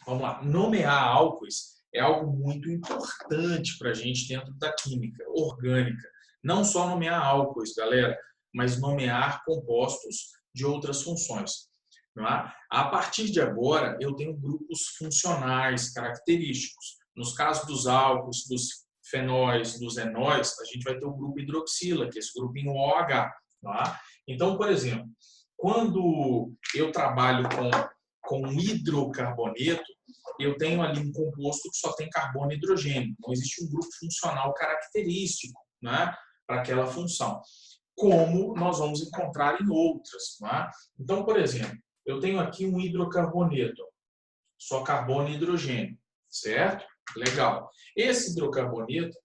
vamos lá, nomear álcoois é algo muito importante para a gente dentro da química orgânica. Não só nomear álcoois, galera, mas nomear compostos de outras funções. Não é? A partir de agora, eu tenho grupos funcionais característicos. Nos casos dos álcools, dos fenóis, dos enóis, a gente vai ter o grupo hidroxila, que é esse grupinho OH. Não é? Então, por exemplo, quando eu trabalho com hidrocarboneto, eu tenho ali um composto que só tem carbono e hidrogênio. Então, existe um grupo funcional característico, né, para aquela função, como nós vamos encontrar em outras. Né? Então, por exemplo, eu tenho aqui um hidrocarboneto, só carbono e hidrogênio, certo? Legal. Esse hidrocarboneto,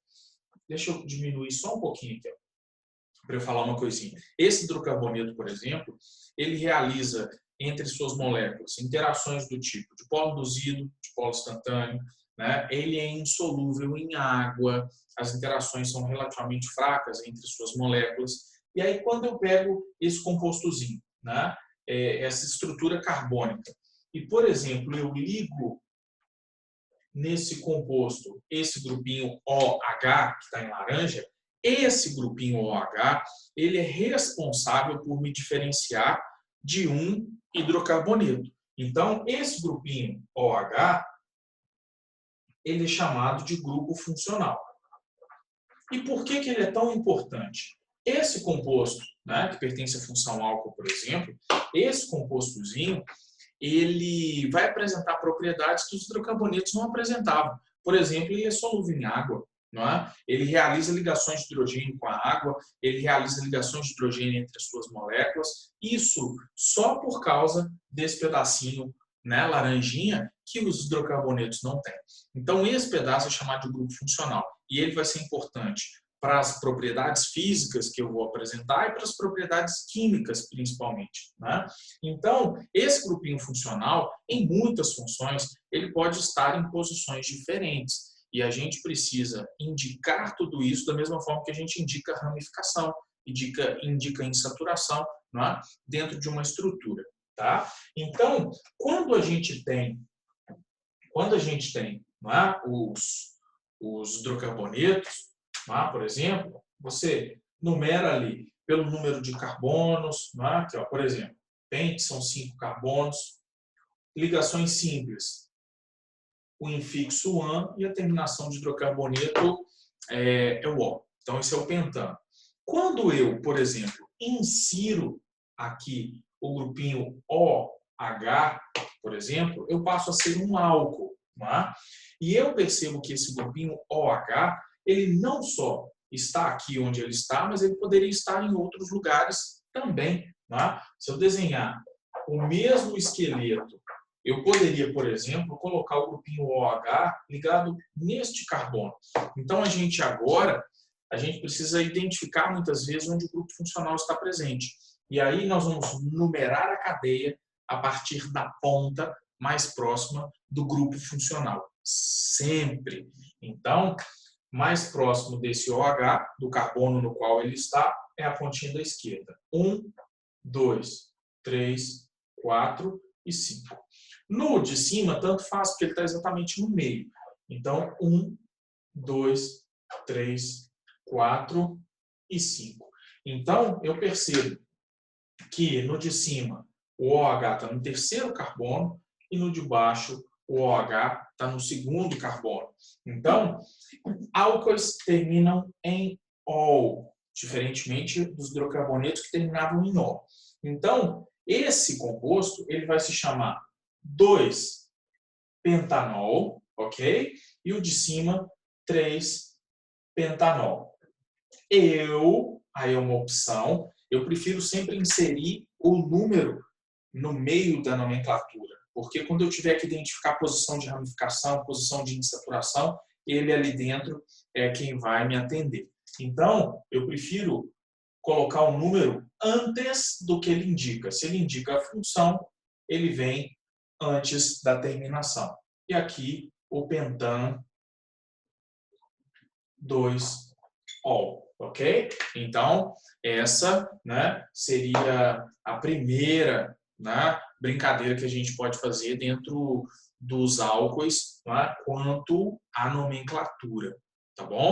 deixa eu diminuir só um pouquinho aqui, para eu falar uma coisinha. Esse hidrocarboneto, por exemplo, ele realiza entre suas moléculas interações do tipo de polo induzido, de polo instantâneo, né? Ele é insolúvel em água, as interações são relativamente fracas entre suas moléculas. E aí, quando eu pego esse compostozinho, né? Essa estrutura carbônica, e, por exemplo, eu ligo nesse composto esse grupinho OH, que está em laranja, esse grupinho OH, ele é responsável por me diferenciar de um hidrocarboneto. Então, esse grupinho OH, ele é chamado de grupo funcional. E por que ele é tão importante? Esse composto, né, que pertence à função álcool, por exemplo, esse compostozinho, ele vai apresentar propriedades que os hidrocarbonetos não apresentavam. Por exemplo, ele é solúvel em água. Não é? Ele realiza ligações de hidrogênio com a água, ele realiza ligações de hidrogênio entre as suas moléculas, isso só por causa desse pedacinho, né, laranjinha, que os hidrocarbonetos não têm. Então, esse pedaço é chamado de grupo funcional, e ele vai ser importante para as propriedades físicas que eu vou apresentar e para as propriedades químicas, principalmente. Né? Então, esse grupinho funcional, em muitas funções, ele pode estar em posições diferentes. E a gente precisa indicar tudo isso da mesma forma que a gente indica ramificação, indica insaturação, não é? Dentro de uma estrutura. Tá? Então, quando a gente tem não é? os hidrocarbonetos, não é? Por exemplo, você numera ali pelo número de carbonos, não é? Aqui, ó, por exemplo, pente são 5 carbonos, ligações simples, o infixo AN e a terminação de hidrocarboneto é o O. Então, esse é o pentano. Quando eu, por exemplo, insiro aqui o grupinho OH, por exemplo, eu passo a ser um álcool. Não é? E eu percebo que esse grupinho OH, ele não só está aqui onde ele está, mas ele poderia estar em outros lugares também. Não é? Se eu desenhar o mesmo esqueleto, eu poderia, por exemplo, colocar o grupinho OH ligado neste carbono. Então, a gente precisa identificar muitas vezes onde o grupo funcional está presente. E aí nós vamos numerar a cadeia a partir da ponta mais próxima do grupo funcional. Sempre. Então, mais próximo desse OH, do carbono no qual ele está, é a pontinha da esquerda. 1, 2, 3, 4 e 5. No de cima, tanto faz, porque ele está exatamente no meio. Então, 1, 2, 3, 4 e 5. Então, eu percebo que no de cima o OH está no terceiro carbono e no de baixo o OH está no segundo carbono. Então, álcoois terminam em OL, diferentemente dos hidrocarbonetos que terminavam em O. Então, esse composto ele vai se chamar 2-pentanol, ok? E o de cima, 3-pentanol. Aí é uma opção, eu prefiro sempre inserir o número no meio da nomenclatura, porque quando eu tiver que identificar a posição de ramificação, posição de insaturação, ele ali dentro é quem vai me atender. Então, eu prefiro colocar um número antes do que ele indica. Se ele indica a função, ele vem antes da terminação. E aqui o pentan 2-ol, ok? Então, essa, né, seria a primeira, né, brincadeira que a gente pode fazer dentro dos álcoois, tá? Quanto à nomenclatura, tá bom?